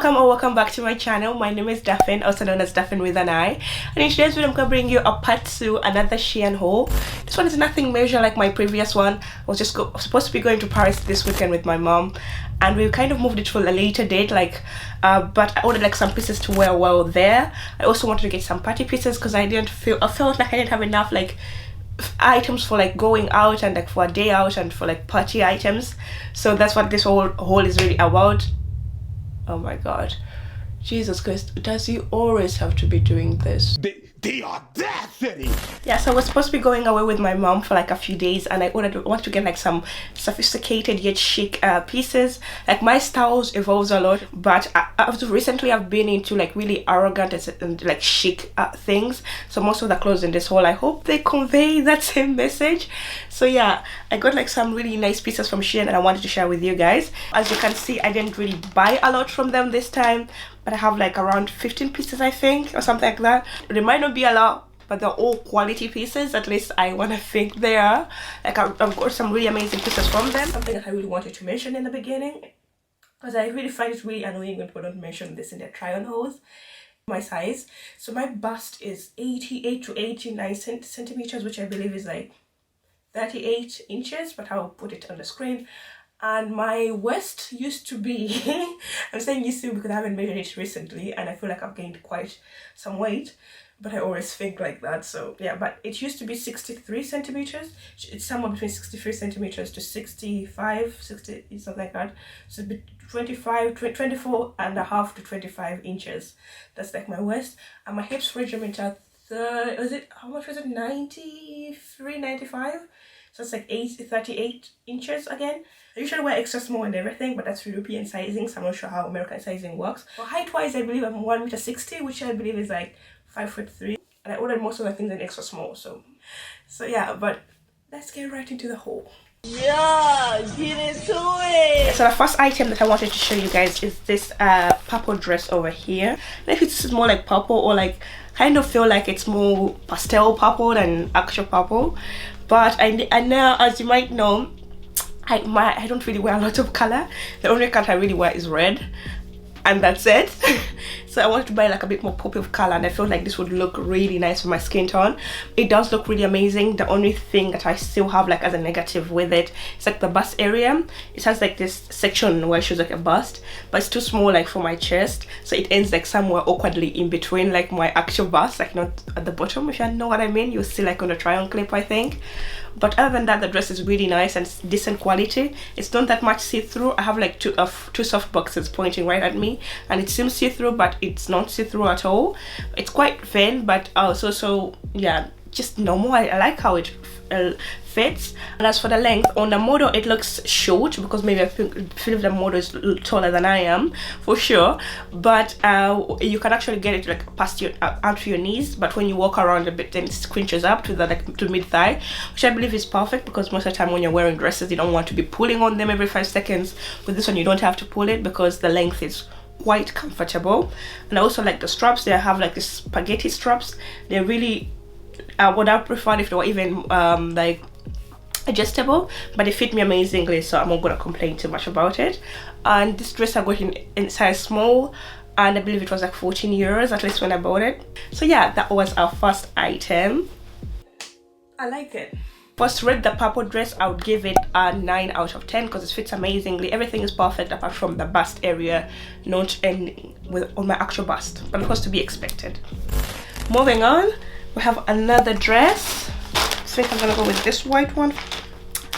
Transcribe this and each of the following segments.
Welcome or welcome back to my channel. My name is Daphine, also known as Daphine with an I. And in today's video I'm going to bring you a part 2, another Shein haul. This one is nothing major like my previous one. I was just supposed to be going to Paris this weekend with my mom, and we kind of moved it for a later date, but I ordered like some pieces to wear while there. I also wanted to get some party pieces because I felt like I didn't have enough like items for like going out and like for a day out and for like party items. So that's what this whole haul is really about. Oh my god, Jesus Christ, does he always have to be doing this? The audacity! Yeah, so I was supposed to be going away with my mom for like a few days, and I wanted to get like some sophisticated yet chic pieces. Like my styles evolves a lot, but recently I've been into like really arrogant and like chic things. So most of the clothes in this haul, I hope they convey that same message. So yeah, I got like some really nice pieces from Shein and I wanted to share with you guys. As you can see, I didn't really buy a lot from them this time, but I have like around 15 pieces I think, or something like that. They might not be a lot, but they're all quality pieces. At least I want to think they are. Like I've got some really amazing pieces from them. Something that I really wanted to mention in the beginning, because I really find it really annoying when people don't mention this in their try on hauls. My size. So my bust is 88 to 89 centimeters, which I believe is like 38 inches, but I'll put it on the screen. And my waist used to be I'm saying used to because I haven't measured it recently and I feel like I've gained quite some weight, but I always think like that. So yeah, but it used to be 63 centimeters. It's somewhere between 63 centimeters to 65, 60, something like that. So 24 and a half to 25 inches. That's like my waist. And my hips measurement are how much was it, 93, 95? So it's like 38 inches again. I usually wear extra small and everything, but that's European sizing, so I'm not sure how American sizing works. For height wise, I believe I'm 1.60 m, which I believe is like 5'3". And I ordered most of the things in extra small, so yeah, but let's get right into the haul. Yeah, get into it! So the first item that I wanted to show you guys is this purple dress over here. I don't know if it's more like purple or like kind of feel like it's more pastel purple than actual purple, but I know, as you might know, I don't really wear a lot of color. The only color I really wear is red, and that's it. So I wanted to buy like a bit more pop of color, and I felt like this would look really nice for my skin tone. It does look really amazing. The only thing that I still have like as a negative with it is like the bust area. It has like this section where it shows like a bust, but it's too small like for my chest, so it ends like somewhere awkwardly in between like my actual bust, like not at the bottom, if you know what I mean. You'll see like on the try on clip, I think. But other than that, the dress is really nice and decent quality. It's not that much see-through. I have like two soft boxes pointing right at me, and it seems see-through, but it's not see-through at all. It's quite thin, but also so yeah, just normal. I like how it fits. And as for the length, on the model it looks short because maybe I feel the model is taller than I am for sure, but you can actually get it like past your out to your knees, but when you walk around a bit then it squinches up to the like to mid-thigh, which I believe is perfect because most of the time when you're wearing dresses you don't want to be pulling on them every 5 seconds. With this one you don't have to pull it because the length is quite comfortable. And I also like the straps. They have like the spaghetti straps. They're really what I prefer if they were even like adjustable, but they fit me amazingly, so I'm not gonna complain too much about it. And this dress I got in size small, and I believe it was like 14 euros at least when I bought it. So yeah, that was our first item. I like it. First, rate the purple dress, I would give it a 9 out of 10 because it fits amazingly. Everything is perfect apart from the bust area, not on my actual bust, but it was to be expected. Moving on, we have another dress. I think I'm gonna go with this white one.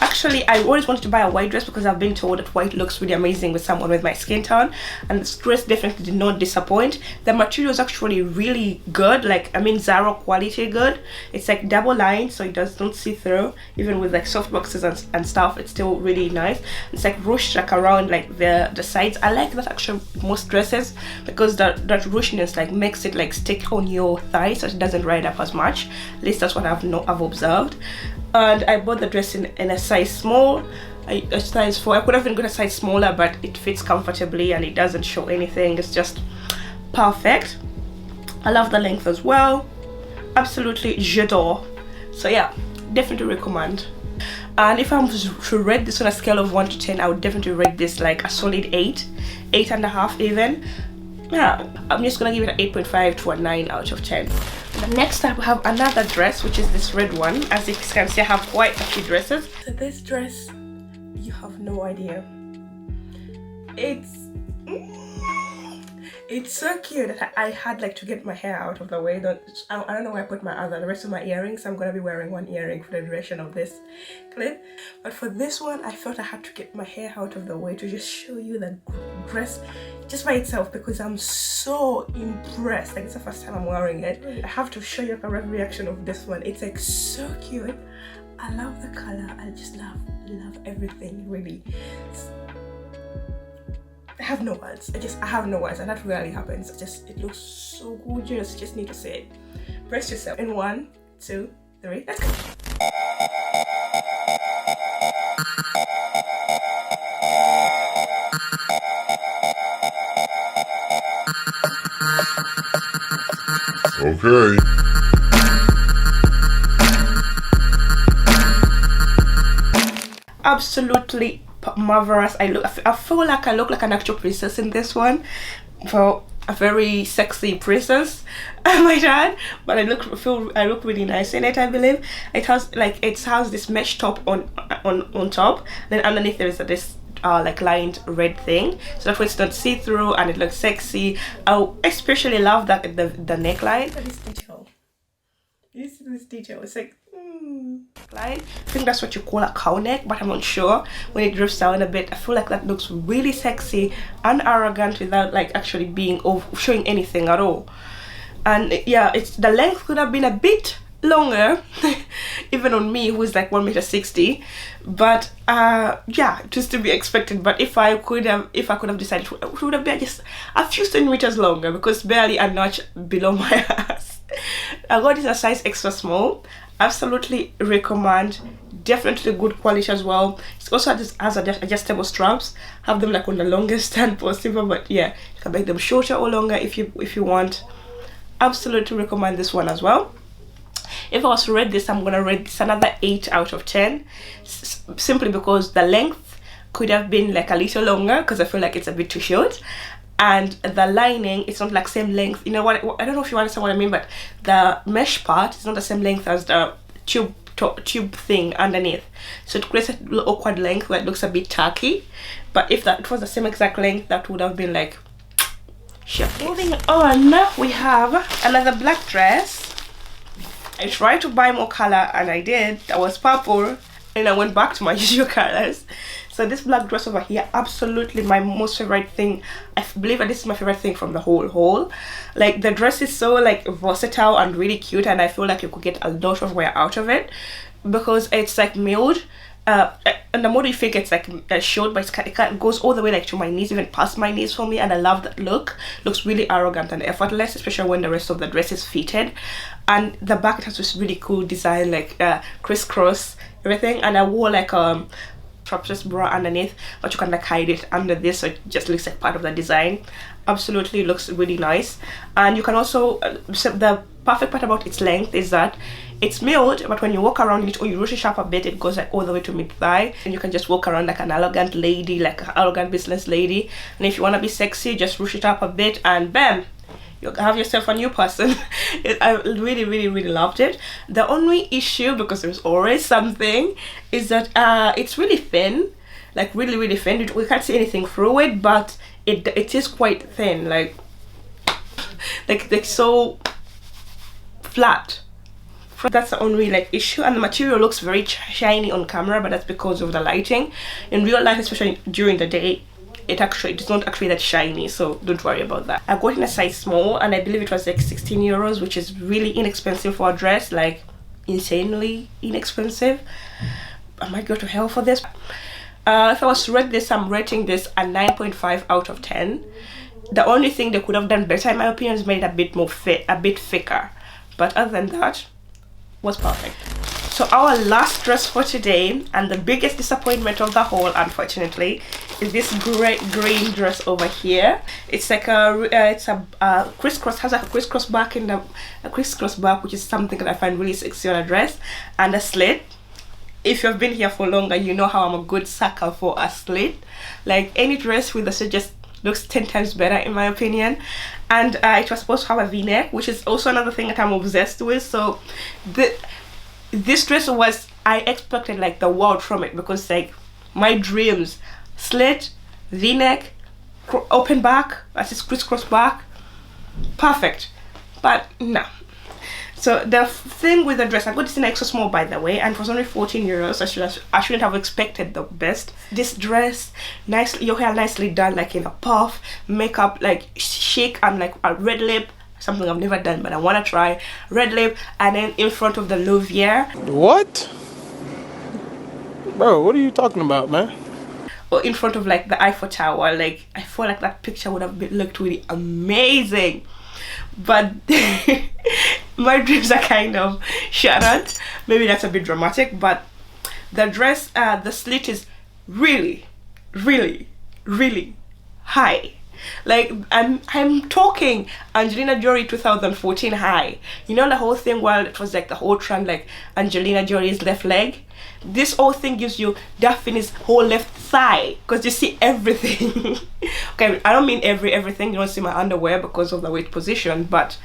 Actually, I always wanted to buy a white dress because I've been told that white looks really amazing with someone with my skin tone, and this dress definitely did not disappoint. The material is actually really good, like I mean Zara quality good. It's like double lined, so it don't see through. Even with like soft boxes and stuff, it's still really nice. It's like ruched like around like the sides. I like that actually most dresses, because that ruchiness like makes it like stick on your thigh, so it doesn't ride up as much. At least that's what I've observed. And I bought the dress in a size small, a size 4. I could have even got a size smaller, but it fits comfortably and it doesn't show anything. It's just perfect. I love the length as well. Absolutely j'adore. So yeah, definitely recommend. And if I was to rate this on a scale of 1 to 10, I would definitely rate this like a solid 8.5 even. yeah, I'm just gonna give it an 8.5 to a 9 out of 10. Next up, we have another dress, which is this red one. As you can see, I have quite a few dresses. So this dress, you have no idea. It's so cute that I had like to get my hair out of the way. I don't know where I put the rest of my earrings. I'm gonna be wearing one earring for the duration of this clip. But for this one, I felt I had to get my hair out of the way to just show you the dress just by itself, because I'm so impressed. Like, it's the first time I'm wearing it. I have to show you a correct reaction of this one. It's like so cute. I love the color. I just love everything, really. I have no words. I have no words, and that rarely happens. It looks so gorgeous. You just need to say it. Brace yourself. In 1, 2, 3, let's go. Okay. Absolutely marvelous. I feel like I look like an actual princess in this one, for a very sexy princess. My dad, but I look really nice in it. I believe it has this mesh top on top, then underneath there is this like lined red thing, so that way it's not see-through and it looks sexy. I especially love that the neckline. This detail. You see this detail? It's like line. I think that's what you call a cow neck, but I'm not sure. When it drifts down a bit, I feel like that looks really sexy and arrogant without like actually being showing anything at all. And yeah, the length could have been a bit longer even on me, who is like 1.60 meters, but yeah, just to be expected. But if I could have decided, it would have been just a few centimeters longer, because barely a notch below my ass. I got it in a size extra small. Absolutely recommend. Definitely good quality as well. It also has adjustable straps. Have them like on the longest stand possible, but yeah, you can make them shorter or longer if you want. Absolutely recommend this one as well. If I was to rate this, I'm gonna rate this another 8 out of 10, simply because the length could have been like a little longer, because I feel like it's a bit too short. And the lining, it's not like same length. You know what? I don't know if you understand what I mean, but the mesh part is not the same length as the tube thing underneath. So it creates a little awkward length where it looks a bit tacky. But if it was the same exact length, that would have been like chef. Moving on, we have another black dress. I tried to buy more color, and I did. That was purple, and I went back to my usual colors. So this black dress over here, absolutely my most favorite thing. I believe that this is my favorite thing from the whole haul. Like, the dress is so like versatile and really cute, and I feel like you could get a lot of wear out of it, because it's like milled. And the more you think it's like short, but it goes all the way like to my knees, even past my knees for me, and I love that look. Looks really arrogant and effortless, especially when the rest of the dress is fitted. And the back, it has this really cool design, like crisscross everything. And I wore like strapless bra underneath, but you can like hide it under this, so it just looks like part of the design. Absolutely looks really nice. And you can also so the perfect part about its length is that it's milled, but when you walk around it or you rotate it up a bit, it goes like all the way to mid-thigh, and you can just walk around like an elegant lady, like an elegant business lady. And if you want to be sexy, just rush it up a bit, and bam, you have yourself a new person. I really loved it. The only issue, because there's always something, is that it's really thin, like really thin. We can't see anything through it, but it is quite thin, like so flat. That's the only like issue. And the material looks very shiny on camera, but that's because of the lighting. In real life, especially during the day, it's not actually that shiny, so don't worry about that. I got in a size small, and I believe it was like 16 euros, which is really inexpensive for a dress, like insanely inexpensive. I might go to hell for this. If I was to rate this, I'm rating this a 9.5 out of 10. The only thing they could have done better, in my opinion, is made it a bit more a bit thicker, but other than that, was perfect. So our last dress for today, and the biggest disappointment of the haul, unfortunately, is this green dress over here. It's like a crisscross, has a crisscross back which is something that I find really sexy on a dress, and a slit. If you've been here for longer, you know how I'm a good sucker for a slit. Like, any dress with a slit just looks 10 times better in my opinion. And it was supposed to have a v-neck, which is also another thing that I'm obsessed with. So this dress was, I expected like the world from it, because like my dreams, slit, v-neck, open back, that's just crisscross back, perfect. But no. So the thing with the dress, I got this in extra small by the way, and it was only 14 euros. I shouldn't have expected the best. This dress, nicely, your hair nicely done, like in a puff, makeup like chic, and like a red lip, something I've never done but I want to try. Red lip, and then in front of the Louvre. What? Bro, what are you talking about, man? Or in front of like the Eiffel Tower. Like I feel like that picture would have looked really amazing. But my dreams are kind of shattered. Maybe that's a bit dramatic, but the dress, the slit is really, really, really high. Like I'm talking Angelina Jolie 2014 high. You know the whole thing where it was like the whole trend, like Angelina Jolie's left leg. This whole thing gives you Daphine's whole left thigh, because you see everything. Okay, I don't mean everything. You don't see my underwear because of the weight position, but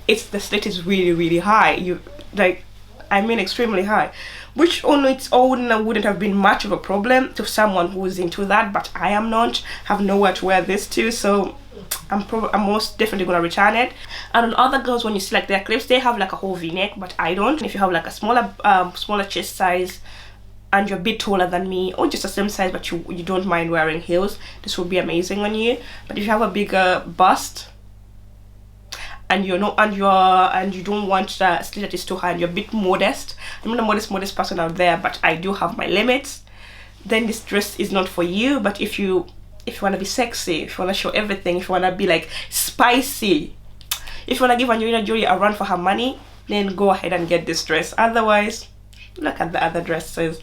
it's the slit is really, really high. You like, I mean extremely high, which on its own wouldn't have been much of a problem to someone who's into that, but I am not, have nowhere to wear this to, so I'm most definitely gonna return it. And on other girls, when you see like their clips, they have like a whole v-neck, but I don't. If you have like a smaller chest size and you're a bit taller than me, or just the same size but you don't mind wearing heels, this will be amazing on you. But if you have a bigger bust and you don't want the slit that is too high and you're a bit modest, I'm not a modest person out there, but I do have my limits, then this dress is not for you. But if you want to be sexy, if you want to show everything, if you want to be like spicy, if you want to give Angelina Jolie a run for her money, then go ahead and get this dress. Otherwise, look at the other dresses.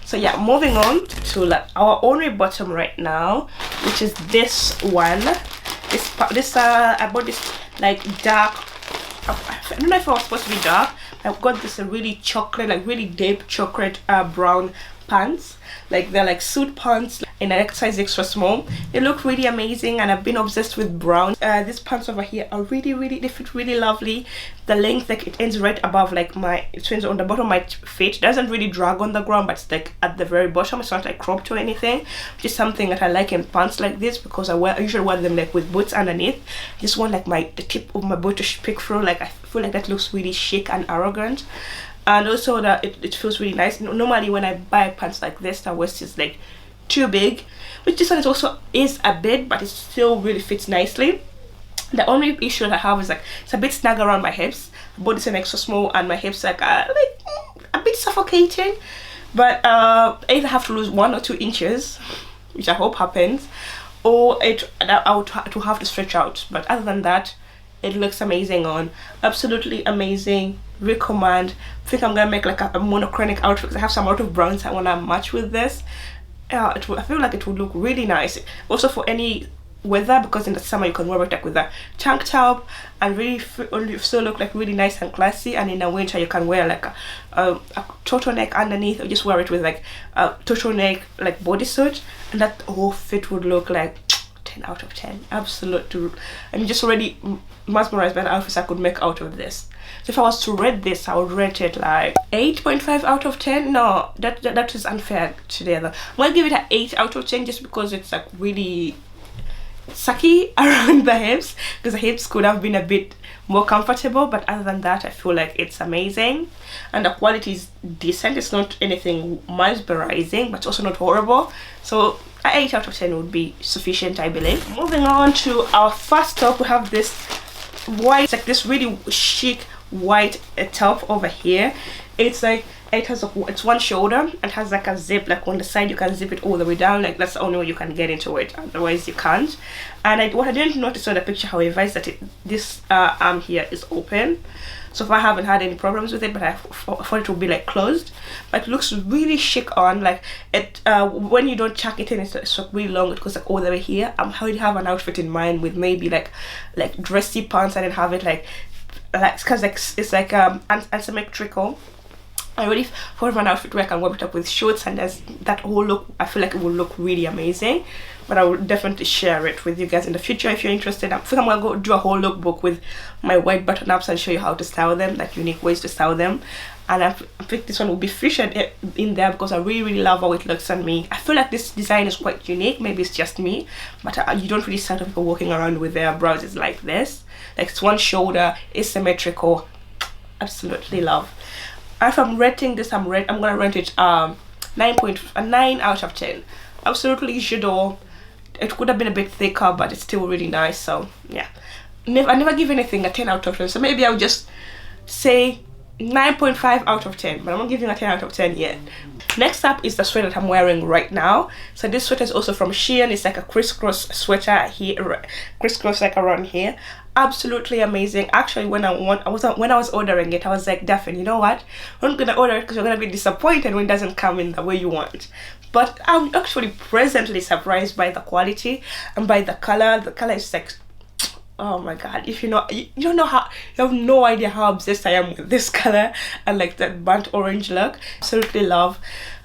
So yeah, moving on to like our only bottom right now, which is this one. I bought this like dark, I don't know if it was supposed to be dark. I've got this really chocolate, like really deep chocolate brown pants. Like they're like suit pants in an size extra small. They look really amazing, and I've been obsessed with brown. These pants over here are they fit really lovely. The length, like it ends right above like it ends on the bottom of my feet. It doesn't really drag on the ground, but it's like at the very bottom. It's not like cropped or anything, which is something that I like in pants like this, because I usually wear them like with boots underneath. I just want like the tip of my boot to peek through. Like I feel like that looks really chic and arrogant. And also that it feels really nice. Normally when I buy pants like this, the waist is like too big, which this one is a bit, but it still really fits nicely. The only issue that I have is like it's a bit snug around my hips. I bought this in extra small, and my hips like are like a bit suffocating. But I either have to lose 1 or 2 inches, which I hope happens, or I would have to stretch out. But other than that, it looks amazing on. Absolutely amazing. Recommend. I think I'm gonna make like a monochronic outfit, because I have some out of browns I want to match with this. I feel like it would look really nice also for any weather, because in the summer you can wear it like with a tank top and really still look like really nice and classy, and in the winter you can wear like a turtleneck underneath, or just wear it with like a turtleneck like bodysuit, and that whole fit would look like 10 out of 10. Absolute. I'm just already mesmerized by the outfits I could make out of this. So if I was to rate this, I would rate it like 8.5 out of 10. No, that is unfair together. I'm gonna give it an 8 out of 10, just because it's like really sucky around the hips, because the hips could have been a bit more comfortable. But other than that, I feel like it's amazing, and the quality is decent. It's not anything mesmerizing, but also not horrible. So an 8 out of 10 would be sufficient, I believe. Moving on to our first top, we have this white, like this really chic white top over here. It's like it's one shoulder and has like a zip, like on the side you can zip it all the way down. Like that's the only way you can get into it, otherwise you can't. And what I didn't notice on the picture, however, is that this arm here is open. So far I haven't had any problems with it, but I thought it would be like closed. But it looks really chic on, like it when you don't chuck it in, it's like really long. It goes like all the way here. I already have an outfit in mind with maybe like dressy pants. I didn't have it like because like it's like asymmetrical. I really thought of an outfit where I can wear it up with shorts, and there's that whole look. I feel like it will look really amazing, but I will definitely share it with you guys in the future if you're interested. I think I'm gonna go do a whole lookbook with my white button ups and show you how to style them, like unique ways to style them. And I think this one will be featured in there because I really love how it looks on me. I feel like this design is quite unique. Maybe it's just me, but you don't really see people walking around with their blouses like this. Like it's one shoulder, asymmetrical. Absolutely love. If I'm rating this, I'm gonna rate it 9 out of 10. Absolutely j'adore. It could have been a bit thicker, but it's still really nice. So yeah, I never give anything a 10 out of 10. So maybe I'll just say 9.5 out of 10, but I'm not giving a 10 out of 10 yet. Next up is the sweater that I'm wearing right now. So this sweater is also from Shein. It's like a crisscross sweater here, crisscross like around here. Absolutely amazing. Actually, when I was ordering it, I was like, Daphine, you know what? I'm not gonna order it because you're gonna be disappointed when it doesn't come in the way you want. But I'm actually pleasantly surprised by the quality and by the color. The color is like, oh my god, if you don't know how, you have no idea how obsessed I am with this color and like that burnt orange look. Absolutely love.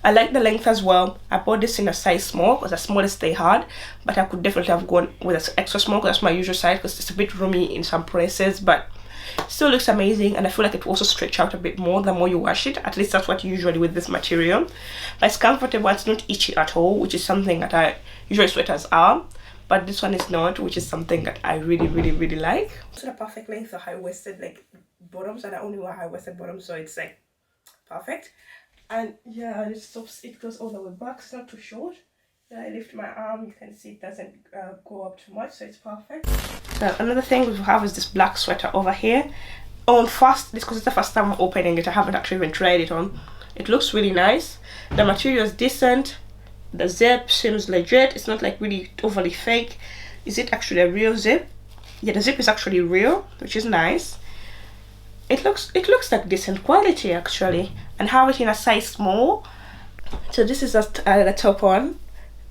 I like the length as well. I bought this in a size small because the smallest they had, but I could definitely have gone with an extra small because that's my usual size because it's a bit roomy in some places, but still looks amazing. And I feel like it will also stretch out a bit more the more you wash it. At least that's what usually with this material. But it's comfortable, it's not itchy at all, which is something that usually sweaters are. But this one is not, which is something that I really like. It's a perfect length for high-waisted like bottoms, and I only wear high-waisted bottoms, so it's like perfect. And yeah, it goes all the way back. It's not too short. I lift my arm, you can see it doesn't go up too much, so it's perfect. So another thing we have is this black sweater over here. Because it's the first time I'm opening it, I haven't actually even tried it on. It looks really nice. The material is decent. The zip seems legit. It's not like really overly fake. Is it actually a real zip? Yeah, the zip is actually real, which is nice. It looks like decent quality actually, and have it in a size small. So this is the top one.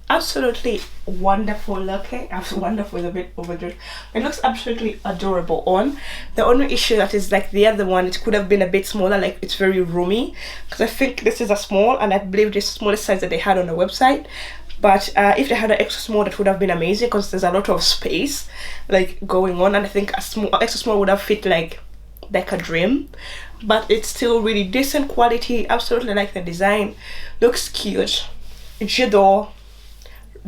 Absolutely wonderful looking. Wonderful is a bit overdone. It looks absolutely adorable on. The only issue that is like the other one, it could have been a bit smaller, like it's very roomy, because I think this is a small, and I believe this is the smallest size that they had on the website. But if they had an extra small, that would have been amazing because there's a lot of space like going on, and I think extra small would have fit like a dream. But it's still really decent quality. Absolutely like the design. Looks cute. J'adore.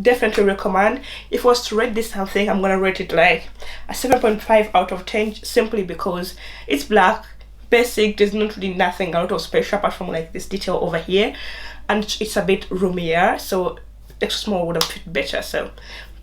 Definitely recommend. If I was to rate this something, I'm gonna rate it like a 7.5 out of 10, simply because it's black, basic, there's not really nothing a lot of special apart from like this detail over here, and it's a bit roomier, so extra small would have fit better. So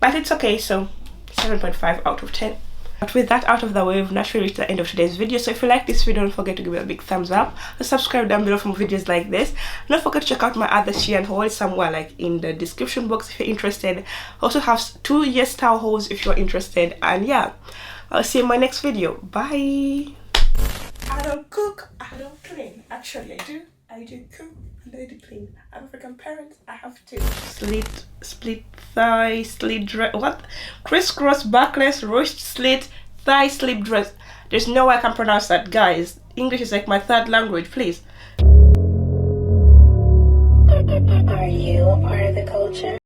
but it's okay, so 7.5 out of 10. But with that out of the way, we've naturally reached the end of today's video. So if you like this video, don't forget to give it a big thumbs up and subscribe down below for more videos like this. And don't forget to check out my other Shein hauls somewhere like in the description box if you're interested. I also have 2 year style hauls if you're interested. And yeah, I'll see you in my next video. Bye. I don't cook, I don't clean. Actually, I do cook and I do clean. I'm African parents, I have to. Split thigh, slit dress, what? Crisscross, backless, ruched, slit, thigh, slip dress. There's no way I can pronounce that, guys. English is like my third language, please. Are you a part of the culture?